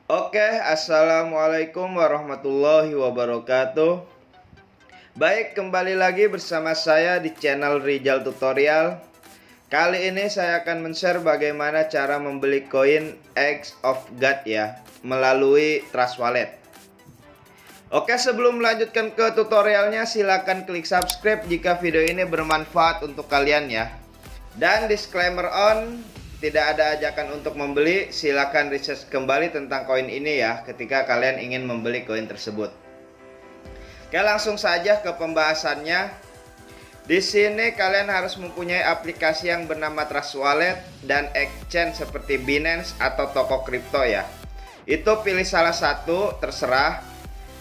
Oke, assalamualaikum warahmatullahi wabarakatuh. Baik, kembali lagi bersama saya di channel Rizal Tutorial. Kali ini saya akan men-share bagaimana cara membeli koin X of God ya, melalui Trust Wallet. Oke, sebelum melanjutkan ke tutorialnya, silakan klik subscribe jika video ini bermanfaat untuk kalian ya. Dan disclaimer on, tidak ada ajakan untuk membeli. Silakan research kembali tentang koin ini ya ketika kalian ingin membeli koin tersebut. Oke, langsung saja ke pembahasannya. Di sini kalian harus mempunyai aplikasi yang bernama Trust Wallet dan exchange seperti Binance atau toko kripto ya. Itu pilih salah satu, terserah.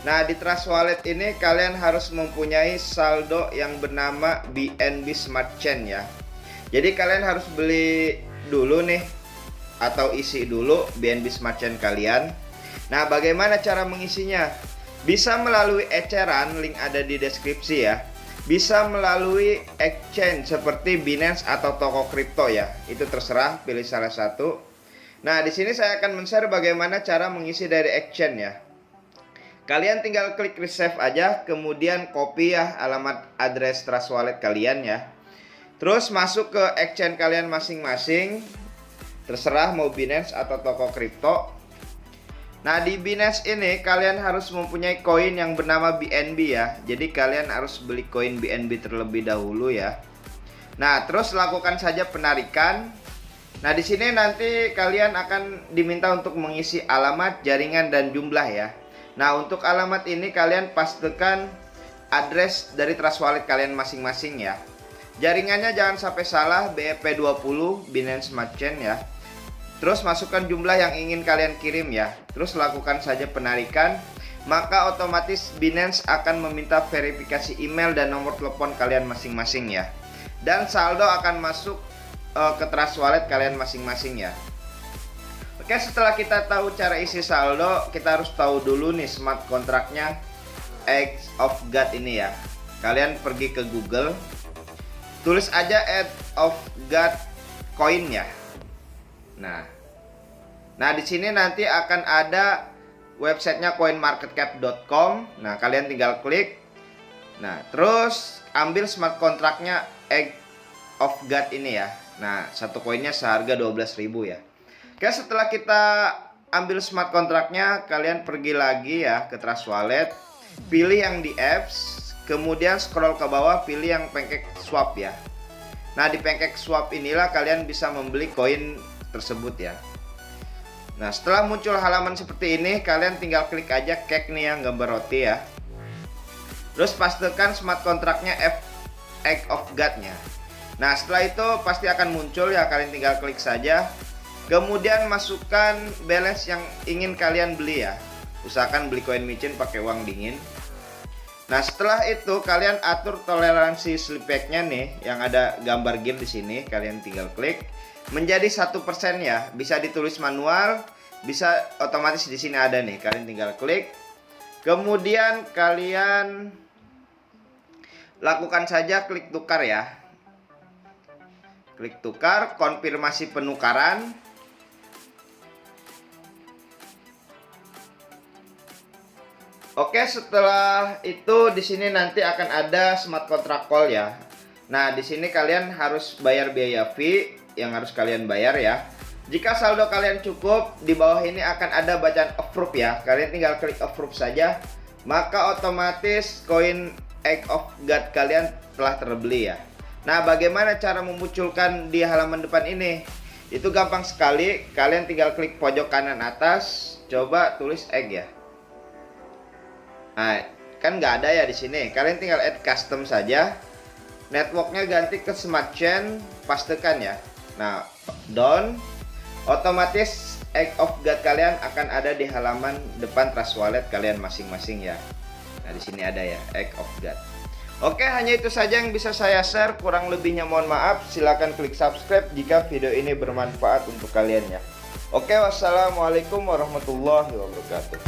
Nah, di Trust Wallet ini kalian harus mempunyai saldo yang bernama BNB Smart Chain ya. Jadi kalian harus beli dulu nih atau isi dulu BNB Smart Chain kalian. Nah, bagaimana cara mengisinya? Bisa melalui eceran, link ada di deskripsi ya. Bisa melalui exchange seperti Binance atau toko kripto ya. Itu terserah, pilih salah satu. Nah, di sini saya akan men-share bagaimana cara mengisi dari exchange ya. Kalian tinggal klik receive aja, kemudian copy ya alamat address Trust Wallet kalian ya. Terus masuk ke exchange kalian masing-masing. Terserah mau Binance atau toko kripto. Nah, di Binance ini kalian harus mempunyai koin yang bernama BNB ya. Jadi kalian harus beli koin BNB terlebih dahulu ya. Nah, terus lakukan saja penarikan. Nah, di sini nanti kalian akan diminta untuk mengisi alamat, jaringan, dan jumlah ya. Nah, untuk alamat ini kalian pastikan address dari Trust Wallet kalian masing-masing ya. Jaringannya jangan sampai salah, BEP20 Binance Smart Chain ya. Terus masukkan jumlah yang ingin kalian kirim ya. Terus lakukan saja penarikan. Maka otomatis Binance akan meminta verifikasi email dan nomor telepon kalian masing-masing ya. Dan saldo akan masuk ke Trust Wallet kalian masing-masing ya. Oke, setelah kita tahu cara isi saldo, kita harus tahu dulu nih smart kontraknya X of God ini ya. Kalian pergi ke Google, tulis aja X of God coin ya. Nah di sini nanti akan ada websitenya coinmarketcap.com. Nah, kalian tinggal klik. Nah, terus ambil smart kontraknya X of God ini ya. Nah, satu koinnya seharga 12.000 ya. Oke, setelah kita ambil smart kontraknya, kalian pergi lagi ya ke Trust Wallet, pilih yang di apps, kemudian scroll ke bawah, pilih yang pancake swap ya. Nah, di pancake swap inilah kalian bisa membeli koin tersebut ya. Nah, setelah muncul halaman seperti ini, kalian tinggal klik aja cake nih yang gambar roti ya. Terus pastikan smart kontraknya X of God-nya. Nah, setelah itu pasti akan muncul ya, kalian tinggal klik saja. Kemudian masukkan balance yang ingin kalian beli ya. Usahakan beli koin micin pakai uang dingin. Nah, setelah itu kalian atur toleransi slipback-nya nih yang ada gambar game di sini. Kalian tinggal klik menjadi 1% ya. Bisa ditulis manual, bisa otomatis di sini ada nih. Kalian tinggal klik. Kemudian kalian lakukan saja klik tukar ya. Klik tukar, konfirmasi penukaran. Oke, setelah itu di sini nanti akan ada smart contract call ya. Nah, di sini kalian harus bayar biaya fee yang harus kalian bayar ya. Jika saldo kalian cukup, di bawah ini akan ada bacaan approve ya. Kalian tinggal klik approve saja, maka otomatis koin X of God kalian telah terbeli ya. Nah, bagaimana cara memunculkan di halaman depan ini? Itu gampang sekali. Kalian tinggal klik pojok kanan atas, coba tulis egg ya. Nah, kan nggak ada ya di sini. Kalian tinggal add custom saja. Networknya ganti ke Smart Chain, pastikan ya. Nah, done. Otomatis X of God kalian akan ada di halaman depan Trust Wallet kalian masing-masing ya. Nah, di sini ada ya X of God. Oke, hanya itu saja yang bisa saya share. Kurang lebihnya mohon maaf. Silahkan klik subscribe jika video ini bermanfaat untuk kalian ya. Oke, wassalamualaikum warahmatullahi wabarakatuh.